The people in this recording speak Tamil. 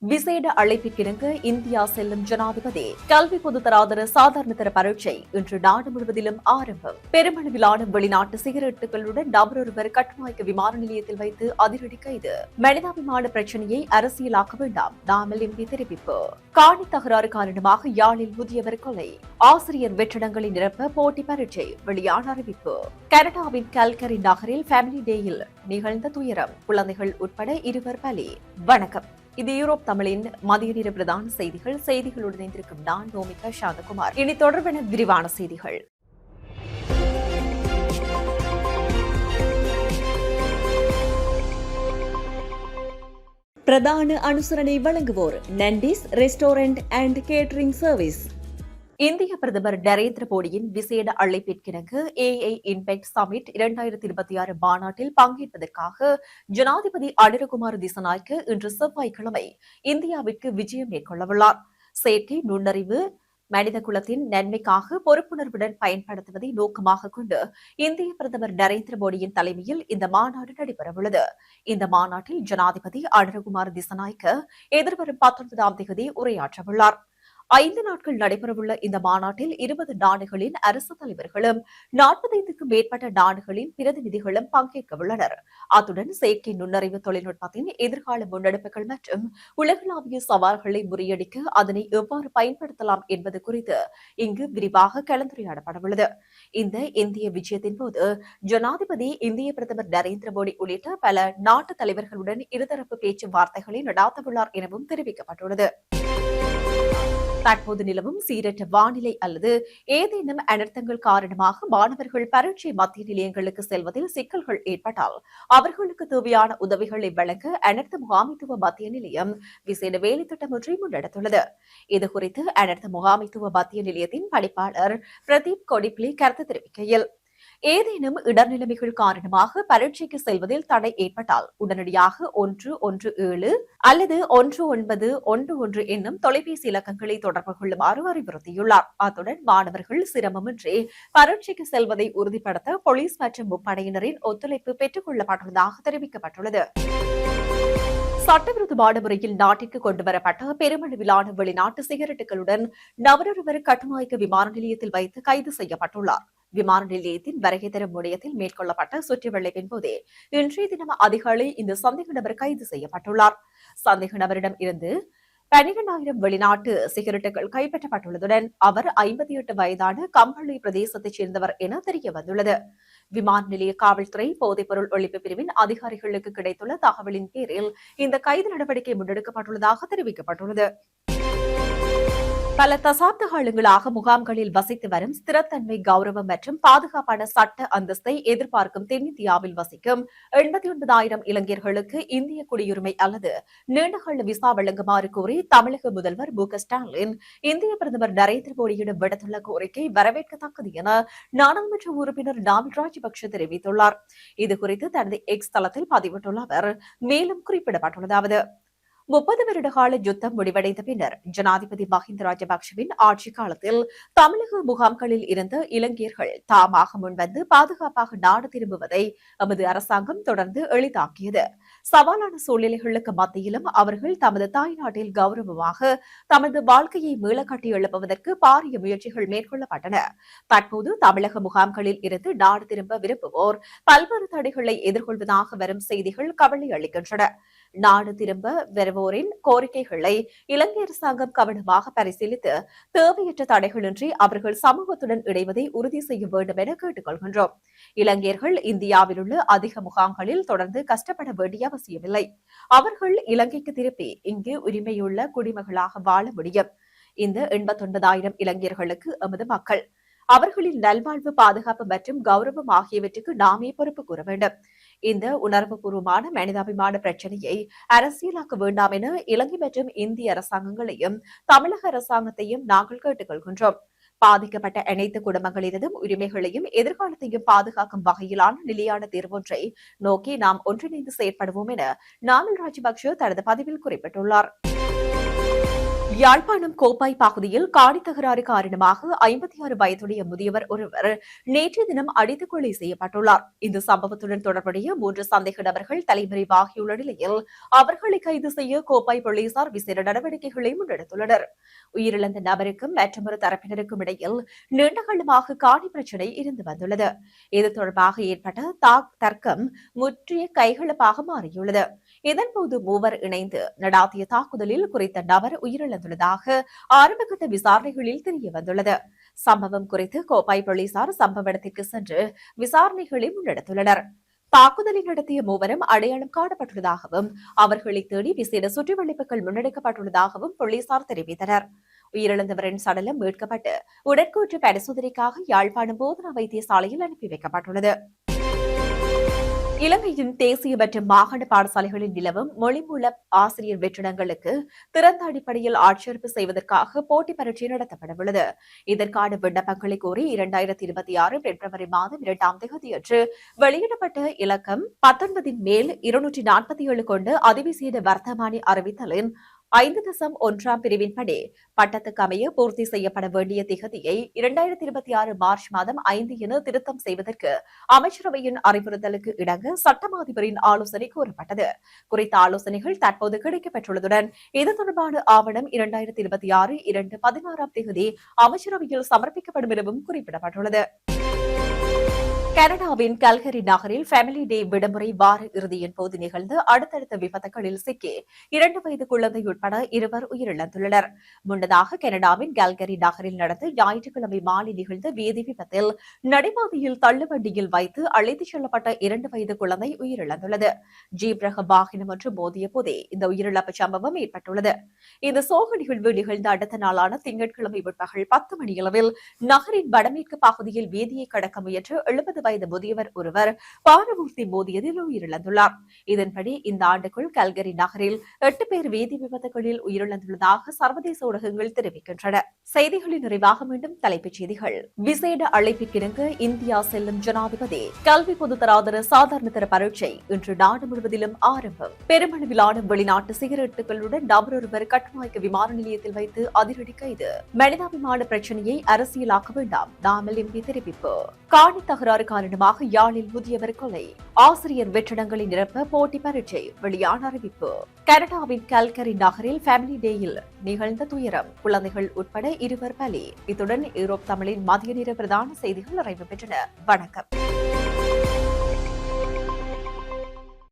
விசேட அழைப்பிற்கிணங்க இந்தியா செல்லும் ஜனாதிபதி கல்வி பொதுத்தராதர சாதாரணதர பரீட்சை இன்று நாடு முழுவதிலும் ஆரம்பம். பெருமளவிலான வெளிநாட்டு சிகரெட்டுகளுடன் நபரொருவர் கட்டுநாயக்க விமான நிலையத்தில் வைத்து அதிரடி கைது. மனிதாபிமான பிரச்சினையை அரசியலாக்க வேண்டாம், நாமல் எம்பி தெரிவிப்பு. காணி தகராறு காரணமாக யாழில் முதியவர் கொலை. ஆசிரியர் வெற்றிடங்களை நிரப்ப போட்டி பரீட்சை, வெளியான அறிவிப்பு. கனடாவின் கல்கரி நகரில் ஃபேமிலி டேயில் நிகழ்ந்த துயரம், குழந்தைகள் உட்பட 2 பலி. வணக்கம், இது யூரோப் தமிழின் மதிய நேர பிரதான செய்திகள். செய்திகளுடன் இணைந்திருக்கும் நான் நோமிகா சாந்தகுமார். இனி தொடர்பான விரிவான செய்திகள். பிரதான அனுசரணை வழங்குவோர் நண்டிஸ் ரெஸ்டாரண்ட் அண்ட் கேட்டரிங் சர்வீஸ். இந்திய பிரதமர் நரேந்திர மோடியின் விசேட அழைப்பிற்கிணங்க AI இம்பேக்ட் சமிட் 2026 மாநாட்டில் பங்கேற்பதற்காக ஜனாதிபதி அனுரகுமார் திசநாயக்க இன்று செவ்வாய்க்கிழமை இந்தியாவிற்கு விஜயம் மேற்கொள்ளவுள்ளார். செயற்கை நுண்ணறிவு மனித குலத்தின் நன்மைக்காக பொறுப்புணர்வுடன் பயன்படுத்துவதை நோக்கமாக கொண்டு இந்திய பிரதமர் நரேந்திர மோடியின் தலைமையில் இந்த மாநாடு நடைபெறவுள்ளது. இந்த மாநாட்டில் ஜனாதிபதி அனுரகுமார் திசநாயக்க எதிர்வரும் 19ஆம் தேதி உரையாற்றவுள்ளார். 5 நாட்கள் நடைபெறவுள்ள இந்த மாநாட்டில் 20 நாடுகளின் அரசு தலைவர்களும் 45க்கும் மேற்பட்ட நாடுகளின் பிரதிநிதிகளும் பங்கேற்க உள்ளனர். அத்துடன் செயற்கை நுண்ணறிவு தொழில்நுட்பத்தின் எதிர்கால முன்னெடுப்புகள் மற்றும் உலகளாவிய சவால்களை முறியடிக்க அதனை எவ்வாறு பயன்படுத்தலாம் என்பது குறித்து இங்கு விரிவாக கலந்துரையாடப்படவுள்ளது. இந்த இந்திய விஜயத்தின் போது ஜனாதிபதி இந்திய பிரதமர் நரேந்திர மோடி உள்ளிட்ட பல நாட்டு தலைவர்களுடன் இருதரப்பு பேச்சுவார்த்தைகளை நடாத்தவுள்ளார் எனவும் தெரிவிக்கப்பட்டுள்ளது. தற்போது நிலவும் சீரற்ற வானிலை அல்லது ஏதேனும் அனர்த்தங்கள் காரணமாக மாணவர்கள் பரீட்சை மத்திய நிலையங்களுக்கு செல்வதில் சிக்கல்கள் ஏற்பட்டால் அவர்களுக்கு தேவையான உதவிகளை வழங்க அனர்த்த முகாமைத்துவ மத்திய நிலையம் விசேட வேலை திட்டம் ஒன்றை முன்னெடுத்துள்ளது. இதுகுறித்து அனர்த்த முகாமைத்துவ மத்திய நிலையத்தின் பணிப்பாளர் பிரதீப் கொடிப்ளி கருத்து தெரிவிக்கையில், ஏதேனும் இடர்நிலைமைகள் காரணமாக பரீட்சைக்கு செல்வதில் தடை ஏற்பட்டால் உடனடியாக 117 அல்லது 1911 என்னும் தொலைபேசி இலக்கங்களை தொடர்பு கொள்ளுமாறு அறிவுறுத்தியுள்ளார். அத்துடன் மாணவர்கள் சிரமமின்றி பரீட்சைக்கு செல்வதை உறுதிப்படுத்த போலீஸ் மற்றும் முப்படையினரின் ஒத்துழைப்பு பெற்றுக் கொள்ளப்பட்டுள்ளதாக தெரிவிக்கப்பட்டுள்ளது. சட்டவிரோதமான முறையில் நாட்டிற்கு கொண்டுவரப்பட்ட பெருமளவிலான வெளிநாட்டு சிகரெட்டுகளுடன் நபரொருவர் கட்டுநாயக்க விமான நிலையத்தில் வைத்து கைது செய்யப்பட்டுள்ளார். விமான நிலையத்தின் வருகை தரும் முனையத்தில் மேற்கொள்ளப்பட்ட சுற்றிவளைப்பின் போதே இன்றைய தினம் அதிகாலை இந்த சந்தேக நபர் கைது செய்யப்பட்டுள்ளார். சந்தேக நபரிடம் இருந்து 12,000 வெளிநாட்டு சிகரெட்டுகள் கைப்பற்றப்பட்டுள்ளதுடன் அவர் 58 வயதான கம்பளி பிரதேசத்தைச் சேர்ந்தவர் என தெரியவந்துள்ளது. விமான நிலைய காவல்துறை போதைப்பொருள் ஒழிப்பு பிரிவின் அதிகாரிகளுக்கு கிடைத்துள்ள தகவலின் பேரில் இந்த கைது நடவடிக்கை முன்னெடுக்கப்பட்டுள்ளதாக தெரிவிக்கப்பட்டுள்ளது. பல தசாப்த காலங்களாக முகாம்களில் வசித்து வரும் ஸ்திரத்தன்மை, கௌரவம் மற்றும் பாதுகாப்பான சட்ட அந்தஸ்தை எதிர்பார்க்கும் தென்னிந்தியாவில் வசிக்கும் 89,000 இளைஞர்களுக்கு இந்திய குடியுரிமை அல்லது நீண்டகால விசா வழங்குமாறு கோரி தமிழக முதல்வர் மு.க.ஸ்டாலின் இந்திய பிரதமர் நரேந்திர மோடியிடம் விடுத்துள்ள கோரிக்கை வரவேற்கத்தக்கது என நாடாளுமன்ற உறுப்பினர் நாமல் ராஜபக்ஷ தெரிவித்துள்ளார். இதுகுறித்து தனது எக்ஸ் தளத்தில் பதிவிட்டுள்ள அவர் மேலும் குறிப்பிடப்பட்டுள்ளதாவது, 30 வருட கால யுத்தம் முடிவடைந்த பின்னர் ஜனாதிபதி மஹிந்த ராஜபக்சவின் ஆட்சி காலத்தில் தமிழக முகாம்களில் இருந்த இளைஞர்கள் தாமாக முன்வந்து பாதுகாப்பாக நாடு திரும்புவதை எமது அரசாங்கம் தொடர்ந்து எளிதாக்கியது. சவாலான சூழ்நிலைகளுக்கு மத்தியிலும் அவர்கள் தமது தாய்நாட்டில் கௌரவமாக தமது வாழ்க்கையை மீள கட்டி எழுப்புவதற்கு பாரிய முயற்சிகள் மேற்கொள்ளப்பட்டன. தற்போது தமிழக முகாம்களில் இருந்து நாடு திரும்ப விரும்புவோர் பல்வேறு தடைகளை எதிர்கொள்வதாக வரும் செய்திகள் கவலை அளிக்கின்றன. நாடு திரும்ப வருவோரின் கோரிக்கைகளை இலங்கை அரசாங்கம் கவனமாக பரிசீலித்து தேவையற்ற தடைகளின்றி அவர்கள் சமூகத்துடன் இணைவதை உறுதி செய்ய வேண்டும் என கேட்டுக் கொள்கின்றோம். இலங்கையர்கள் இந்தியாவில் உள்ள அதிக முகாம்களில் தொடர்ந்து கஷ்டப்பட வேண்டிய அவசியமில்லை. அவர்கள் இலங்கைக்கு திருப்பி இங்கு உரிமையுள்ள குடிமகளாக வாழ முடியும். இந்த 89,000 இளைஞர்களுக்கு எமது மக்கள், அவர்களின் நல்வாழ்வு, பாதுகாப்பு மற்றும் கௌரவம் ஆகியவற்றுக்கு நாமே பொறுப்பு கூற வேண்டும். இந்த உணர்வுபூர்வமான மனிதாபிமான பிரச்சனையை அரசியலாக்க வேண்டாம் என இலங்கை மற்றும் இந்திய அரசாங்கங்களையும் தமிழக அரசாங்கத்தையும் நாங்கள் கேட்டுக் கொள்கின்றோம். பாதிக்கப்பட்ட அனைத்து குடும்பங்களினதும் உரிமைகளையும் எதிர்காலத்தையும் பாதுகாக்கும் வகையிலான நிலையான தீர்வொன்றை நோக்கி நாம் ஒன்றிணைந்து செயற்படுவோம் என நாமல் ராஜபக்ஷ தனது பதிவில் குறிப்பிட்டுள்ளார். யாழ்ப்பாணம் கோப்பாய் பகுதியில் காணி தகராறு காரணமாக 56 வயதுடைய முதியவர் ஒருவர் நேற்றைய தினம் அடித்துக் கொலை செய்யப்பட்டுள்ளார். இந்த சம்பவத்துடன் தொடர்புடைய 3 சந்தேக நபர்கள் தலைமறைவாகியுள்ள நிலையில் அவர்களை கைது செய்ய கோப்பாய் போலீசார் விசேட நடவடிக்கைகளை முன்னெடுத்துள்ளனர். உயிரிழந்த நபருக்கும் மற்றொரு தரப்பினருக்கும் இடையில் நீண்டகாலமாக காணி பிரச்சினை இருந்து வந்துள்ளது. இது தொடர்பாக ஏற்பட்ட தர்க்கம் முற்றிய கைகலப்பாக மாறியுள்ளது. இதன்போது மூவர் இணைந்து நடாத்திய தாக்குதலில் குறித்த நபர் உயிரிழந்துள்ளதாக ஆரம்பகட்ட விசாரணைகளில் தெரியவந்துள்ளது. சம்பவம் குறித்து கோப்பாய் போலீசார் சம்பவ இடத்திற்கு சென்று விசாரணைகளை முன்னெடுத்துள்ளனர். தாக்குதலை நடத்திய மூவரும் அடையாளம் காணப்பட்டுள்ளதாகவும் அவர்களை தேடி விசேட சுற்றிவளைப்புகள் முன்னெடுக்கப்பட்டுள்ளதாகவும் போலீசார் தெரிவித்தனர். உயிரிழந்தவரின் சடலம் மீட்கப்பட்டு உடற்கூற்று பரிசோதனைக்காக யாழ்ப்பாணம் போதனா வைத்தியசாலையில் அனுப்பி வைக்கப்பட்டுள்ளது. இலங்கையின் தேசிய மற்றும் மாகாண பாடசாலைகளில் நிலவும் மொழிமூல ஆசிரியர் வெற்றிடங்களுக்கு திறந்த அடிப்படையில் ஆட்சேர்ப்பு செய்வதற்காக போட்டி பரீட்சை நடத்தப்படவுள்ளது. இதற்கான விண்ணப்பங்களை கோரி 2026 பிப்ரவரி மாதம் 2ஆம் தேதியன்று வெளியிடப்பட்ட இலக்கம் 19 மேல் 247 கொண்டு அதிவிசேட வர்த்தமானி அறிவித்தலின் 5.1 பிரிவின்படி பட்டத்துக்கு அமைய பூர்த்தி செய்யப்பட வேண்டிய திகதியை 2026 மார்ச் மாதம் 5 என திருத்தம் செய்வதற்கு அமைச்சரவையின் அறிவுறுத்தலுக்கு இணங்க சட்டமா அதிபரின் ஆலோசனை கோரப்பட்டது. குறித்த ஆலோசனைகள் தற்போது கிடைக்கப்பெற்றுள்ளதுடன் இது தொடர்பான ஆவணம் 2026 2/16ஆம் தேதி அமைச்சரவையில் சமர்ப்பிக்கப்படும் எனவும் குறிப்பிடப்பட்டுள்ளது. கனடாவின் கல்கரி நகரில் ஃபேமிலி டே விடுமுறை வார இறுதியின் போது நிகழ்ந்த அடுத்தடுத்த விபத்துகளில் சிக்கி 2 வயது குழந்தை உட்பட 2 உயிரிழந்துள்ளனர். முன்னதாக கனடாவின் கல்கரி நகரில் நடந்த ஞாயிற்றுக்கிழமை மாலை நிகழ்ந்த வீதி விபத்தில் நடைபாதையில் தள்ளுவண்டியில் வைத்து அழைத்துச் செல்லப்பட்ட 2 வயது குழந்தை உயிரிழந்துள்ளது. ஜீப் ரக வாகனம் ஒன்று மோதிய போதே இந்த உயிரிழப்பு சம்பவம் ஏற்பட்டுள்ளது. இந்த சோக நிகழ்வு நிகழ்ந்த அடுத்த நாளான திங்கட்கிழமை பிற்பகல் 10 மணியளவில் நகரின் வடமேற்கு பகுதியில் வீதியை கடக்க முயன்ற 70 வயது முதியவர் ஒருவர் பாரமூர்த்தி மோதியதில் உயிரிழந்துள்ளார். இதன்படி இந்த ஆண்டுக்குள் கல்கரி நகரில் 8 பேர் வீதி விபத்துகளில் உயிரிழந்துள்ளதாக சர்வதேச ஊடகங்கள் தெரிவிக்கின்றன. செய்திகளின் நிறைவாக மீண்டும் தலைப்புச் செய்திகள். விசேட அழைப்பிற்கிணங்க இந்தியா செல்லும் ஜனாதிபதி. கல்வி பொதுத்தராதர சாதாரண தர பரீட்சை இன்று நாடு முழுவதிலும் ஆரம்பம். பெருமளவிலான வெளிநாட்டு சிகரெட்டுகளுடன் நபரொருவர் கட்டுநாயக்க விமான நிலையத்தில் வைத்து அதிரடி கைது. மனிதாபிமான பிரச்சினையை அரசியலாக்க வேண்டாம், நாமல் எம்பி தெரிவிப்பு. காணி தகராறு காரணமாக யாழில் முதியவர் கொலை. ஆசிரியர் வெற்றிடங்களை நிரப்ப போட்டி பரீட்சை வெளியான அறிவிப்பு. கனடாவின் கல்கரி நகரில் ஃபேமிலி டேயில் நிகழ்ந்த துயரம். குழந்தைகள் உட்பட 2 பலி. இத்துடன் யூரோப் தமிழின் மதிய நேர பிரதான செய்திகள் நிறைவு பெற்றன. வணக்கம்.